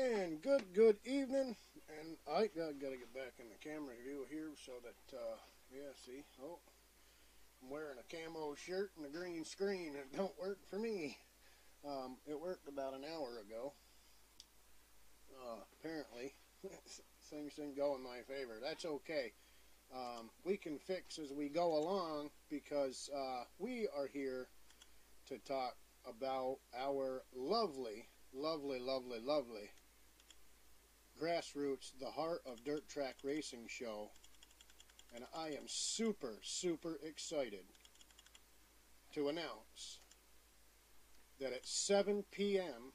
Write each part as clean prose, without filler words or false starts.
And good evening. And I gotta get back in the camera view here so that, yeah, see, oh, I'm wearing a camo shirt and a green screen. It don't work for me. It worked about an hour ago. Apparently, things didn't go in my favor. That's okay. We can fix as we go along because we are here to talk about our lovely Grassroots, the Heart of Dirt Track Racing show, and I am super excited to announce that at 7 p.m.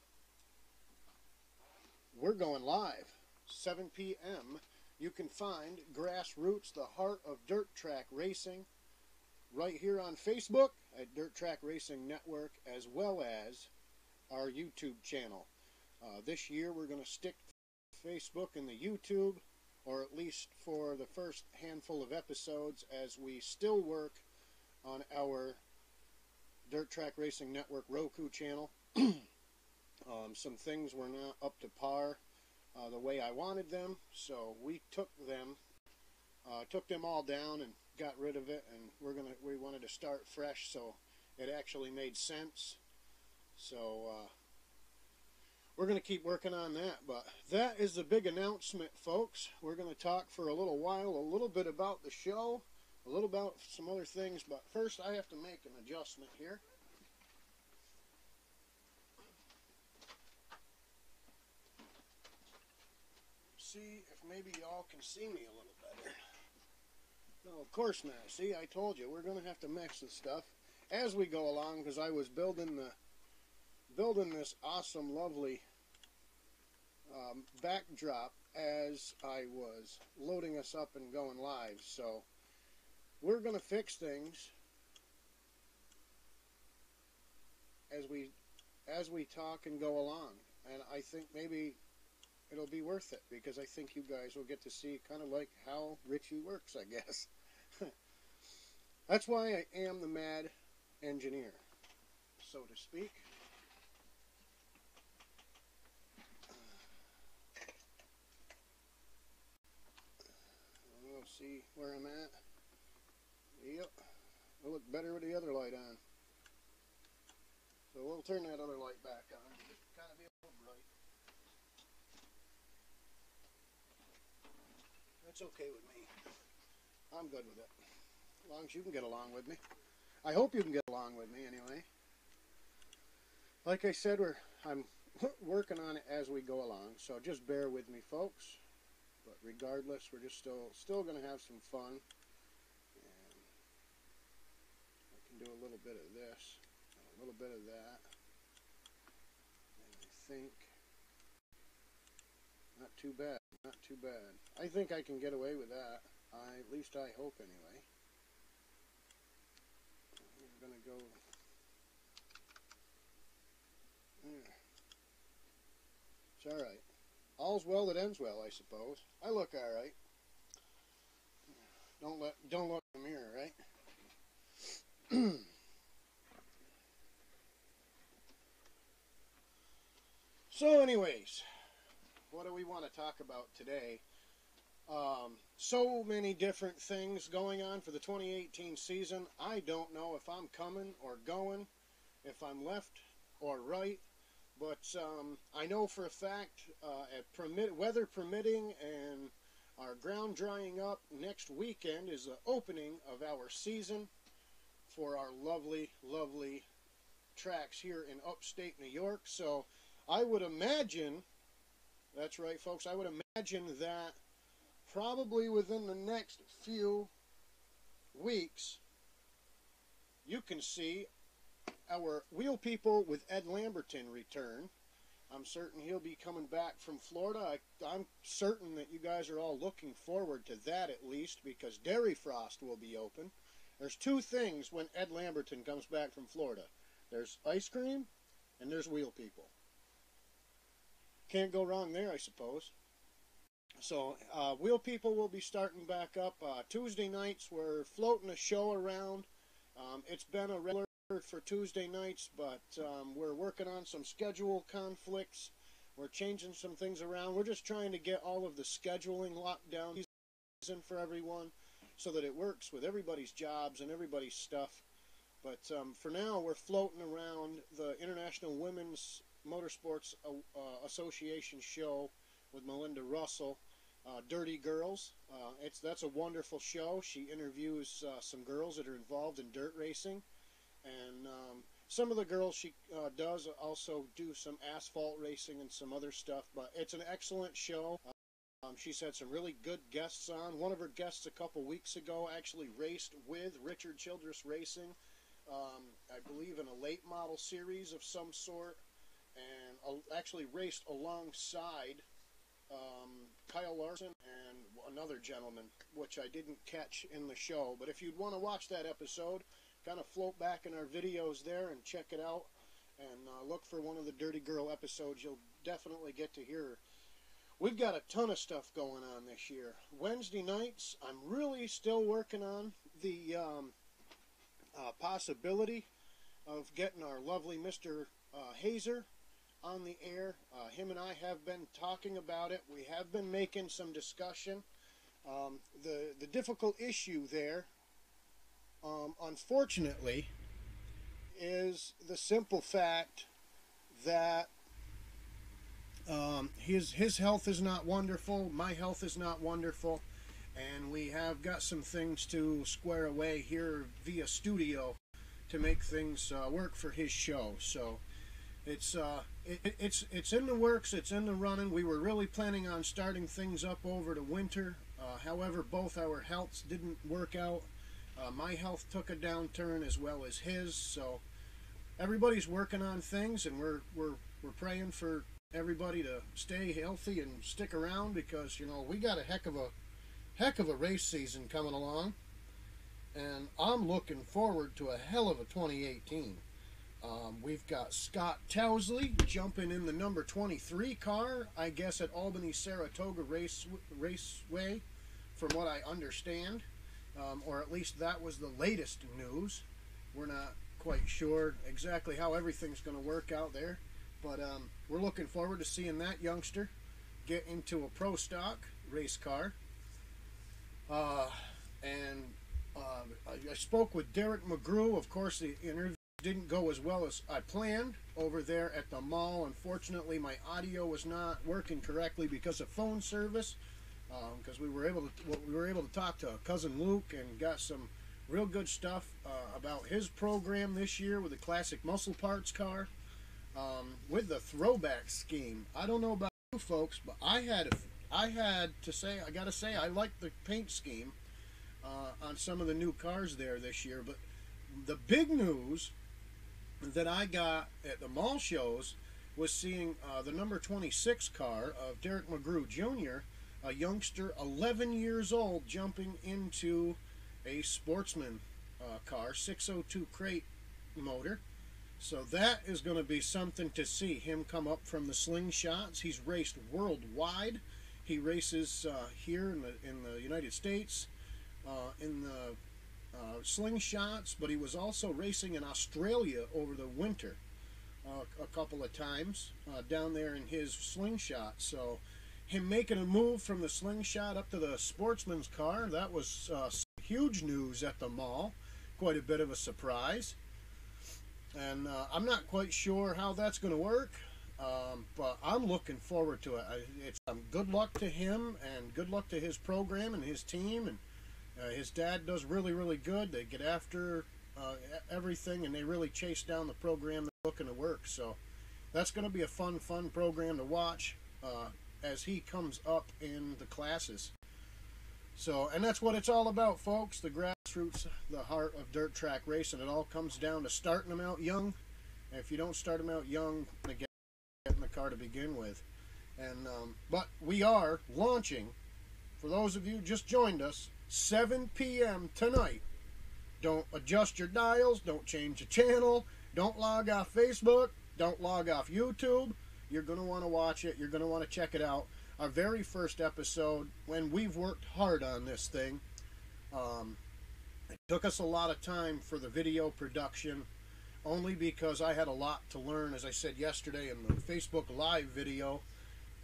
we're going live. 7 p.m. you can find Grassroots, the Heart of Dirt Track Racing right here on Facebook at Dirt Track Racing Network, as well as our YouTube channel. This year we're going to stick Facebook and the YouTube, or at least for the first handful of episodes, as we still work on our Dirt Track Racing Network Roku channel. Some things were not up to par the way I wanted them, so we took them all down and got rid of it, and we wanted to start fresh, so it actually made sense. So we're going to keep working on that, but that is the big announcement, folks. We're going to talk for a little while, a little bit about the show, a little about some other things, but first I have to make an adjustment here. See if maybe y'all can see me a little better. No, of course not. See, I told you, we're going to have to mix the stuff as we go along, because I was building this awesome, lovely backdrop as I was loading us up and going live. So we're going to fix things as we talk and go along, and I think maybe it'll be worth it, because I think you guys will get to see kind of like how Richie works, I guess. That's why I am the mad engineer, so to speak. We'll see where I'm at. Yep, it'll look better with the other light on. So we'll turn that other light back on. Just kind of be a little bright. That's okay with me. I'm good with it. As long as you can get along with me. I hope you can get along with me anyway. Like I said, I'm working on it as we go along, so just bear with me, folks. But regardless, we're just still going to have some fun. And I can do a little bit of this, a little bit of that. And I think not too bad, not too bad. I think I can get away with that. At least I hope anyway. We're going to go there. It's alright. All's well that ends well, I suppose. I look alright. Don't look in the mirror, right? So anyways, what do we want to talk about today? So many different things going on for the 2018 season. I don't know if I'm coming or going, if I'm left or right, but I know for a fact, weather permitting and our ground drying up, next weekend is the opening of our season for our lovely tracks here in upstate New York. So I would imagine, that's right folks, I would imagine that probably within the next few weeks you can see our Wheel People with Ed Lamberton return. I'm certain he'll be coming back from Florida. I'm certain that you guys are all looking forward to that, at least, because Dairy Frost will be open. There's two things when Ed Lamberton comes back from Florida. There's ice cream and there's Wheel People. Can't go wrong there, I suppose. So Wheel People will be starting back up Tuesday nights. We're floating a show around. It's been a regular for Tuesday nights, but we're working on some schedule conflicts We're changing some things around. We're just trying to get all of the scheduling locked down for everyone so that it works with everybody's jobs and everybody's stuff. But for now, we're floating around the International Women's Motorsports Association show with Melinda Russell, Dirty Girls. That's a wonderful show. She interviews some girls that are involved in dirt racing, and some of the girls she does also do some asphalt racing and some other stuff. But it's an excellent show. She's had some really good guests on. One of her guests a couple weeks ago actually raced with Richard Childress Racing, I believe in a late model series of some sort, and actually raced alongside Kyle Larson and another gentleman, which I didn't catch in the show. But if you'd want to watch that episode, kind of float back in our videos there and check it out, and look for one of the Dirty Girl episodes. You'll definitely get to hear her. We've got a ton of stuff going on this year. Wednesday nights, I'm really still working on the possibility of getting our lovely Mr. Hazer on the air. Him and I have been talking about it. We have been making some discussion. The difficult issue there, unfortunately, is the simple fact that his health is not wonderful, my health is not wonderful, and we have got some things to square away here via studio to make things work for his show. So it's in the works, it's in the running. We were really planning on starting things up over the winter. However, both our healths didn't work out. My health took a downturn as well as his, so everybody's working on things, and we're praying for everybody to stay healthy and stick around, because we got a heck of a race season coming along, and I'm looking forward to a hell of a 2018. We've got Scott Tousley jumping in the number 23 car, I guess, at Albany Saratoga Raceway, from what I understand, or at least that was the latest news. We're not quite sure exactly how everything's going to work out there. But we're looking forward to seeing that youngster get into a pro stock race car. I spoke with Derek McGrew. Of course, the interview didn't go as well as I planned over there at the mall. Unfortunately, my audio was not working correctly because of phone service. Because we were able to talk to cousin Luke and got some real good stuff about his program this year with the Classic Muscle Parts car. With the throwback scheme. I don't know about you folks, but I gotta say I like the paint scheme on some of the new cars there this year. But the big news that I got at the mall shows was seeing the number 26 car of Derek McGrew Jr., a youngster 11 years old, jumping into a Sportsman car, 602 crate motor. So that is going to be something to see, him come up from the slingshots. He's raced worldwide. He races here in the United States in the slingshots, but he was also racing in Australia over the winter a couple of times down there in his slingshot. So him making a move from the slingshot up to the Sportsman's car, that was huge news at the mall. Quite a bit of a surprise. And I'm not quite sure how that's going to work, but I'm looking forward to it. It's good luck to him, and good luck to his program and his team. And his dad does really, really good. They get after everything, and they really chase down the program they're looking to work. So that's going to be a fun program to watch as he comes up in the classes. So, and that's what it's all about, folks. The grassroots, the heart of dirt track racing. It all comes down to starting them out young. And if you don't start them out young, they get in the car to begin with. And but we are launching, for those of you who just joined us, 7 p.m. tonight. Don't adjust your dials. Don't change the channel. Don't log off Facebook. Don't log off YouTube. You're going to want to watch it. You're going to want to check it out. Our very first episode, when we've worked hard on this thing. It took us a lot of time for the video production. only because I had a lot to learn, as I said yesterday in the Facebook Live video.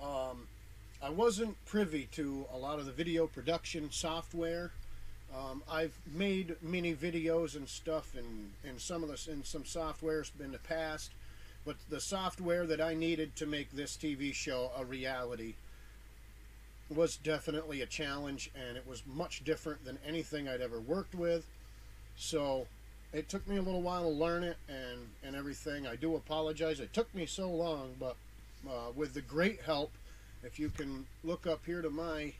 I wasn't privy to a lot of the video production software. I've made mini videos and stuff in some softwares in the past, but the software that I needed to make this TV show a reality was definitely a challenge, and it was much different than anything I'd ever worked with. So it took me a little while to learn it and everything. I do apologize it took me so long, but with the great help, if you can look up here to my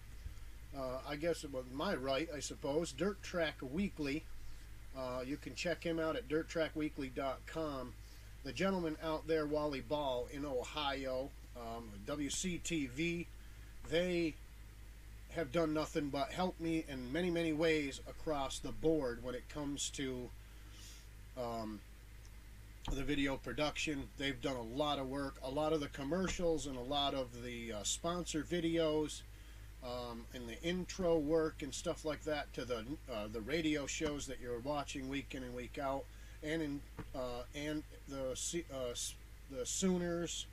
I guess it was my right, I suppose, Dirt Track Weekly. You can check him out at dirttrackweekly.com. The gentleman out there, Wally Ball in Ohio, WCTV, they have done nothing but help me in many, many ways across the board when it comes to the video production. They've done a lot of work, a lot of the commercials and a lot of the sponsor videos, and the intro work and stuff like that to the radio shows that you're watching week in and week out, and the Sooners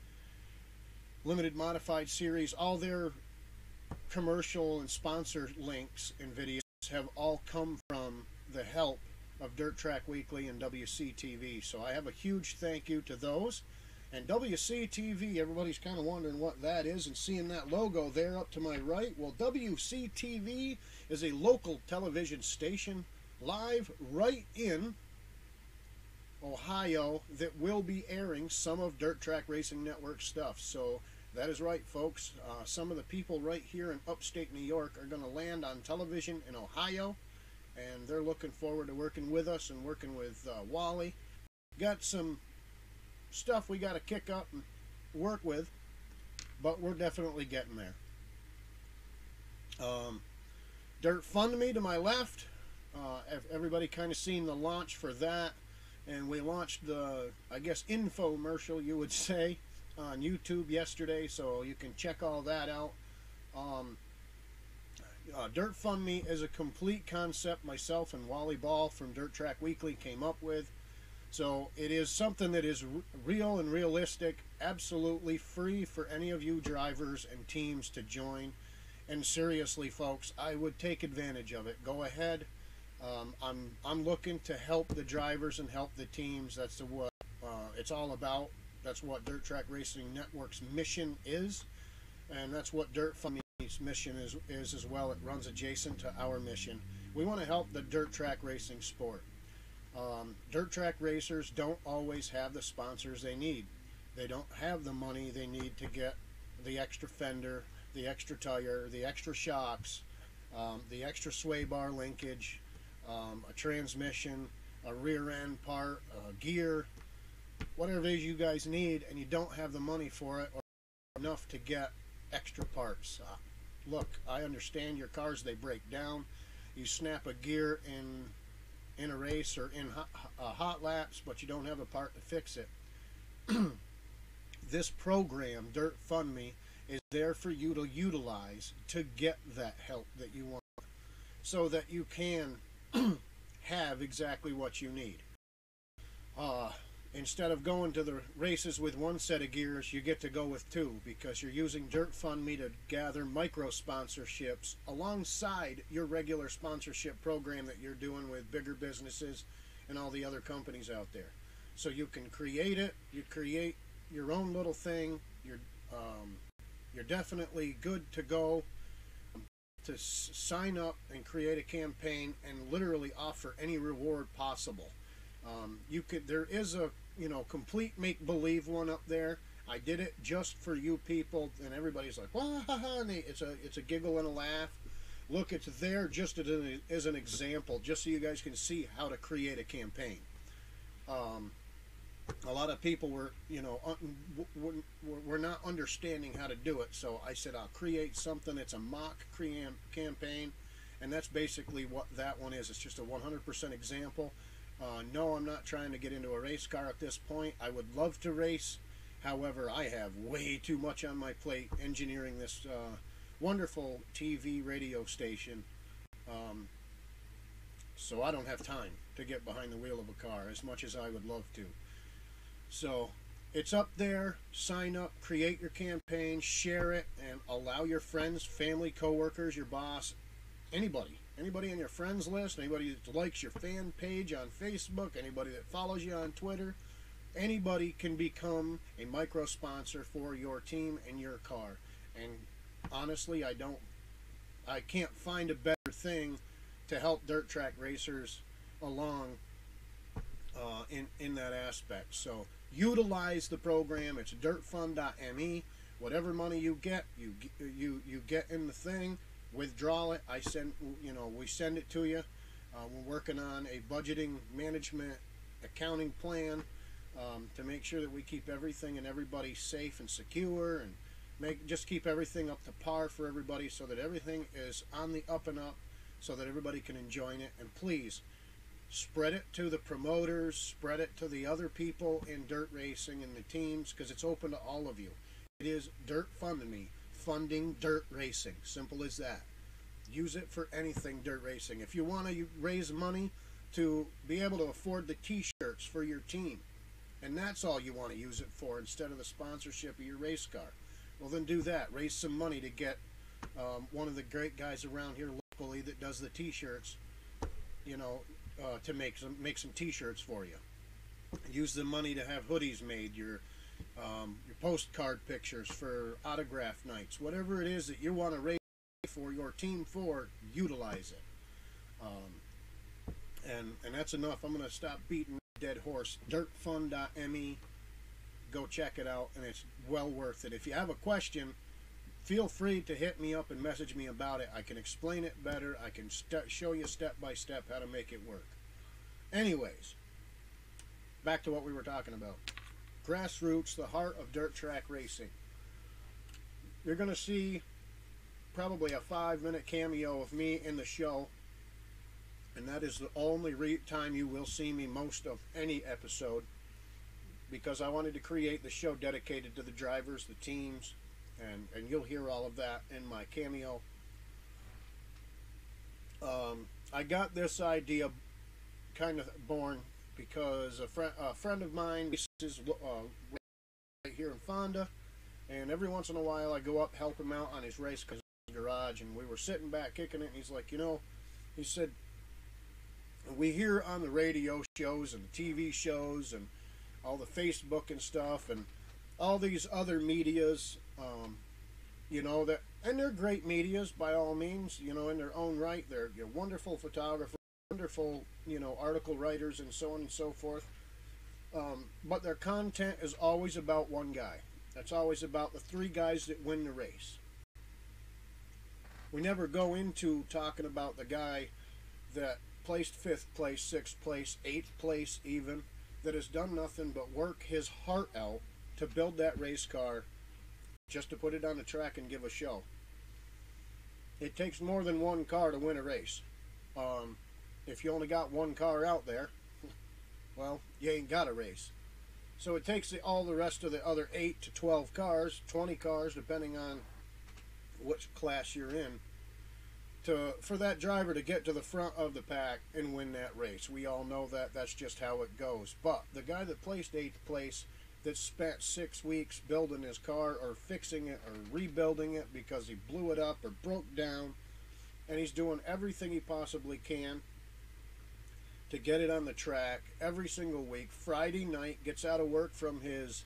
limited modified series. All their commercial and sponsor links and videos have all come from the help of Dirt Track Weekly and WCTV. So I have a huge thank you to those. And WCTV, everybody's kind of wondering what that is and seeing that logo there up to my right. Well, WCTV is a local television station live right in Ohio that will be airing some of Dirt Track Racing Network stuff. So that is right, folks. Some of the people right here in upstate New York are going to land on television in Ohio, and they're looking forward to working with us and working with Wally. Got some stuff we got to kick up and work with, but we're definitely getting there. Dirt Fund Me to my left. Everybody kind of seen the launch for that, and we launched the, I guess, infomercial, you would say, on YouTube yesterday, so you can check all that out. Dirt Fund Me is a complete concept myself and Wally Ball from Dirt Track Weekly came up with. So it is something that is real and realistic, absolutely free for any of you drivers and teams to join. And seriously, folks, I would take advantage of it. Go ahead. I'm looking to help the drivers and help the teams. That's what it's all about. That's what Dirt Track Racing Network's mission is, and that's what Dirt Fund Me's mission is as well. It runs adjacent to our mission. We want to help the dirt track racing sport. Dirt track racers don't always have the sponsors they need. They don't have the money they need to get the extra fender, the extra tire, the extra shocks, the extra sway bar linkage, a transmission, a rear end part, gear, whatever it is you guys need, and you don't have the money for it or enough to get extra parts. Look, I understand your cars, they break down. You snap a gear in a race or in hot laps, but you don't have a part to fix it. This program, Dirt Fund Me, is there for you to utilize to get that help that you want, so that you can have exactly what you need. Instead of going to the races with one set of gears, you get to go with two, because you're using Dirt Fund Me to gather micro sponsorships alongside your regular sponsorship program that you're doing with bigger businesses and all the other companies out there. So you can create it, you create your own little thing, you're definitely good to go to sign up and create a campaign and literally offer any reward possible. There is a complete make-believe one up there. I did it just for you people, and everybody's like, "Wah, ha, ha," and it's a giggle and a laugh. Look, it's there just as an example, just so you guys can see how to create a campaign. A lot of people were not understanding how to do it, so I said I'll create something. It's a mock campaign, and that's basically what that one is. It's just a 100% example. No, I'm not trying to get into a race car at this point. I would love to race. However, I have way too much on my plate engineering this wonderful TV radio station. So I don't have time to get behind the wheel of a car as much as I would love to. So it's up there. Sign up, create your campaign, share it, and allow your friends, family, coworkers, your boss, anybody on your friends list, anybody that likes your fan page on Facebook, anybody that follows you on Twitter, anybody can become a micro sponsor for your team and your car. And honestly, I can't find a better thing to help dirt track racers along in that aspect. So utilize the program. It's dirtfund.me. Whatever money you get, you get in the thing. Withdraw it. We send it to you. We're working on a budgeting, management, accounting plan to make sure that we keep everything and everybody safe and secure, and just keep everything up to par for everybody, so that everything is on the up and up, so that everybody can enjoy it. And please spread it to the promoters, spread it to the other people in dirt racing and the teams, because it's open to all of you. It is Dirt Fund Me, funding dirt racing. Simple as that. Use it for anything dirt racing. If you want to raise money to be able to afford the t-shirts for your team, and that's all you want to use it for instead of the sponsorship of your race car, well, then do that. Raise some money to get one of the great guys around here locally that does the t-shirts, to make some t-shirts for you. Use the money to have hoodies made, your postcard pictures for autograph nights, whatever it is that you want to raise for your team for, utilize it. And that's enough. I'm going to stop beating a dead horse. Dirtfund.me. Go check it out, and it's well worth it. If you have a question, feel free to hit me up and message me about it. I can explain it better. I can show you step by step how to make it work. Anyways, back to what we were talking about. Grassroots, the heart of dirt track racing. You're going to see probably a 5-minute cameo of me in the show, and that is the only time you will see me most of any episode, because I wanted to create the show dedicated to the drivers, the teams, and you'll hear all of that in my cameo. I got this idea kind of born because a friend of mine is right here in Fonda, and every once in a while I go up help him out on his race garage, and we were sitting back kicking it, and he's like, he said, we hear on the radio shows and the TV shows and all the Facebook and stuff and all these other medias, and they're great medias by all means, in their own right. They're wonderful photographers, wonderful, article writers and so on and so forth. But their content is always about one guy. That's always about the 3 guys that win the race. We never go into talking about the guy that placed 5th place, 6th place, 8th place even, that has done nothing but work his heart out to build that race car just to put it on the track and give a show. It takes more than one car to win a race. If you only got one car out there, well, you ain't got a race. So it takes all the rest of the other 8 to 12 cars, 20 cars, depending on which class you're in, for that driver to get to the front of the pack and win that race. We all know that. That's just how it goes. But the guy that placed 8th place, that spent 6 weeks building his car or fixing it or rebuilding it because he blew it up or broke down, and he's doing everything he possibly can to get it on the track every single week. Friday night, gets out of work from his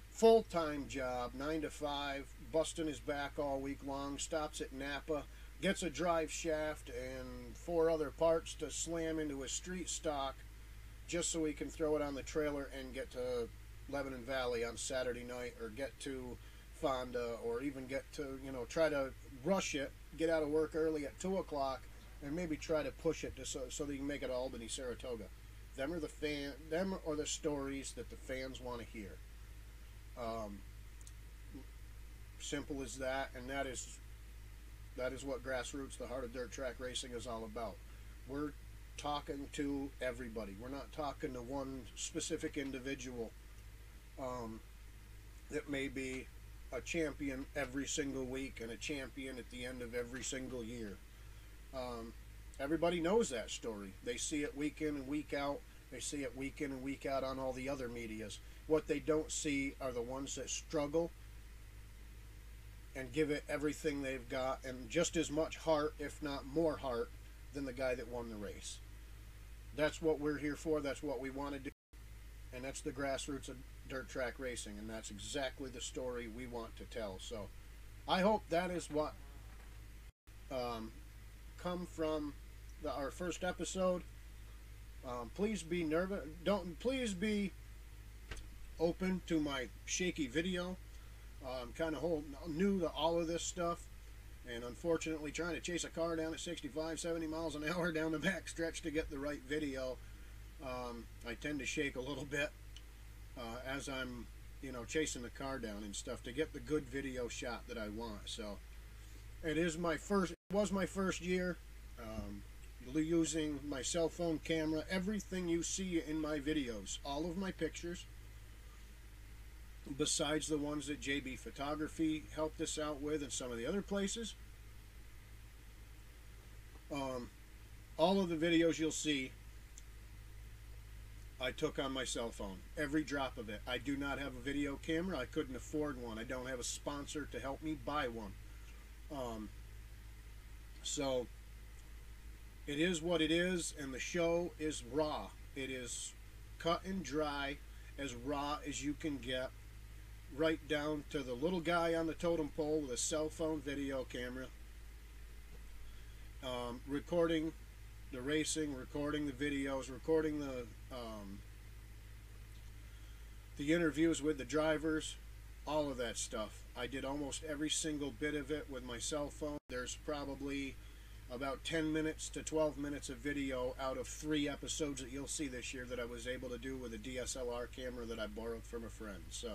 full-time job, 9 to 5, busting his back all week long, stops at Napa, gets a drive shaft and 4 other parts to slam into his street stock just so he can throw it on the trailer and get to Lebanon Valley on Saturday night, or get to Fonda, or even get to, try to rush it, get out of work early at 2 o'clock, and maybe try to push it so that you can make it to Albany, Saratoga. Them are the stories that the fans want to hear. Simple as that, and that is what Grassroots, the heart of dirt track racing, is all about. We're talking to everybody. We're not talking to one specific individual that may be a champion every single week and a champion at the end of every single year. everybody knows that story. They see it week in and week out. They see it week in and week out on all the other medias. What they don't see are the ones that struggle and give it everything they've got, and just as much heart, if not more heart, than the guy that won the race. That's what we're here for. That's what we want to do. And that's the grassroots of dirt track racing. And that's exactly the story we want to tell. So I hope that is what come from our first episode. Please be nervous. Please be open to my shaky video. I'm kind of new to all of this stuff. And unfortunately, trying to chase a car down at 65, 70 miles an hour down the back stretch to get the right video, I tend to shake a little bit as I'm, chasing the car down and stuff to get the good video shot that I want. So it was my first year using my cell phone camera. Everything you see in my videos, all of my pictures, besides the ones that JB Photography helped us out with and some of the other places, all of the videos you'll see I took on my cell phone, every drop of it. I do not have a video camera. I couldn't afford one. I don't have a sponsor to help me buy one. So it is what it is, and the show is raw. It is cut and dry, as raw as you can get, right down to the little guy on the totem pole with a cell phone video camera, recording the racing, recording the videos, recording the interviews with the drivers, all of that stuff. I did almost every single bit of it with my cell phone. There's probably about 10 minutes to 12 minutes of video out of 3 episodes that you'll see this year that I was able to do with a DSLR camera that I borrowed from a friend. So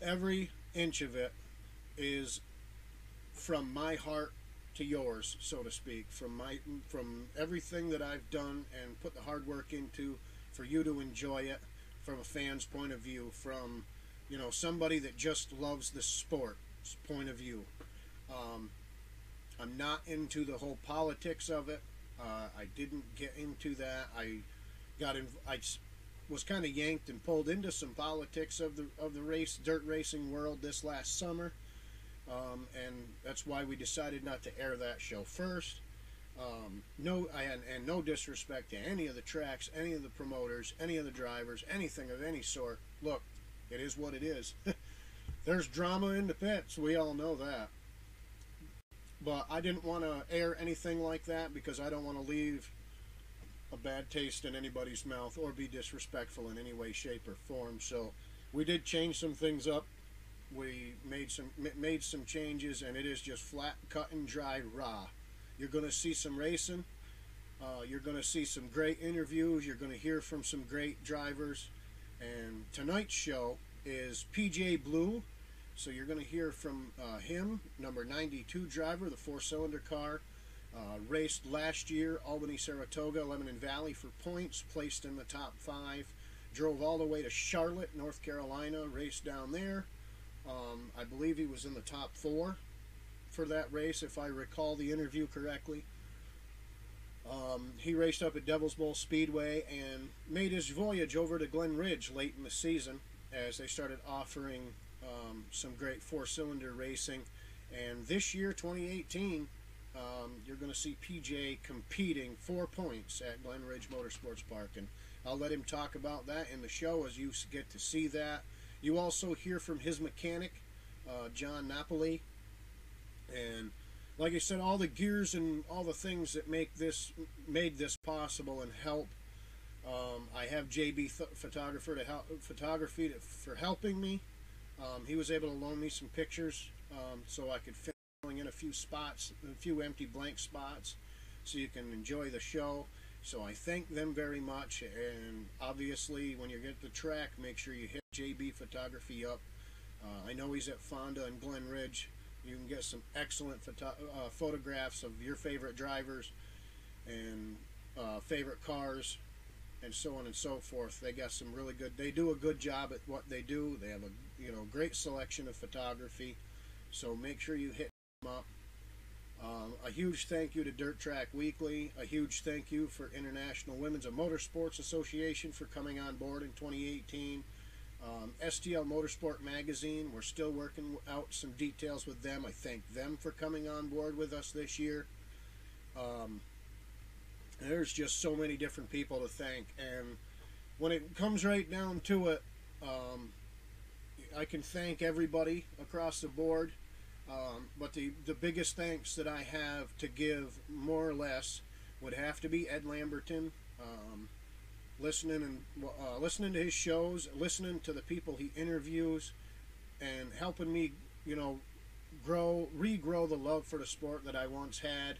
every inch of it is from my heart to yours, so to speak, from everything that I've done and put the hard work into for you to enjoy it from a fan's point of view, from somebody that just loves the sport's point of view. I'm not into the whole politics of it. I didn't get into that. I was kind of yanked and pulled into some politics of the dirt racing world this last summer, and that's why we decided not to air that show first. No disrespect to any of the tracks, any of the promoters, any of the drivers, anything of any sort. Look, it is what it is. There's drama in the pits. We all know that. But I didn't want to air anything like that because I don't want to leave a bad taste in anybody's mouth or be disrespectful in any way, shape, or form. So we did change some things up. We made some changes, and it is just flat, cut and dry, raw. You're going to see some racing. You're going to see some great interviews. You're going to hear from some great drivers. And tonight's show is PJ Blue. So you're going to hear from him, number 92 driver, the 4-cylinder car. Raced last year, Albany, Saratoga, Lebanon Valley for points, placed in the top 5. Drove all the way to Charlotte, North Carolina, raced down there. I believe he was in the top 4 for that race, if I recall the interview correctly. He raced up at Devil's Bowl Speedway and made his voyage over to Glen Ridge late in the season as they started offering some great 4-cylinder racing. And this year, 2018, you're going to see PJ competing for points at Glen Ridge Motorsports Park. And I'll let him talk about that in the show as you get to see that. You also hear from his mechanic, John Napoli. And like I said, all the gears and all the things that made this possible and help. I have JB Photography for helping me. He was able to loan me some pictures so I could fill in a few spots, a few empty blank spots, so you can enjoy the show. So I thank them very much. And obviously, when you get to the track, make sure you hit JB Photography up. I know he's at Fonda and Glen Ridge. You can get some excellent photographs of your favorite drivers and favorite cars, and so on and so forth. They got some really good. They do a good job at what they do. They have a great selection of photography. So make sure you hit them up. I A huge thank you to Dirt Track Weekly. A huge thank you for International Women's and Motorsports Association for coming on board in 2018. STL Motorsport Magazine, we're still working out some details with them. I thank them for coming on board with us this year. There's just so many different people to thank, and when it comes right down to it, I can thank everybody across the board, but the biggest thanks that I have to give, more or less, would have to be Ed Lamberton. Listening to his shows, listening to the people he interviews, and helping me, regrow the love for the sport that I once had,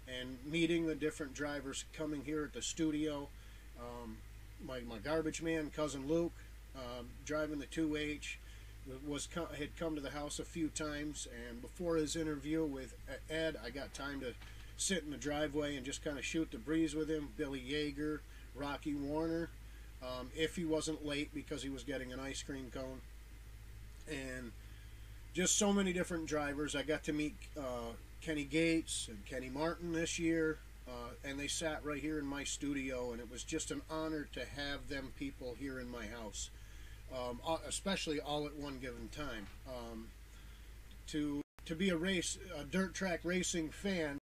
and meeting the different drivers coming here at the studio. My garbage man, cousin Luke, driving the 2H, had come to the house a few times, and before his interview with Ed, I got time to sit in the driveway and just kind of shoot the breeze with him. Billy Yeager, Rocky Warner, if he wasn't late because he was getting an ice cream cone, and just so many different drivers. I got to meet Kenny Gates and Kenny Martin this year, and they sat right here in my studio, and it was just an honor to have them people here in my house, especially all at one given time. To be a dirt track racing fan,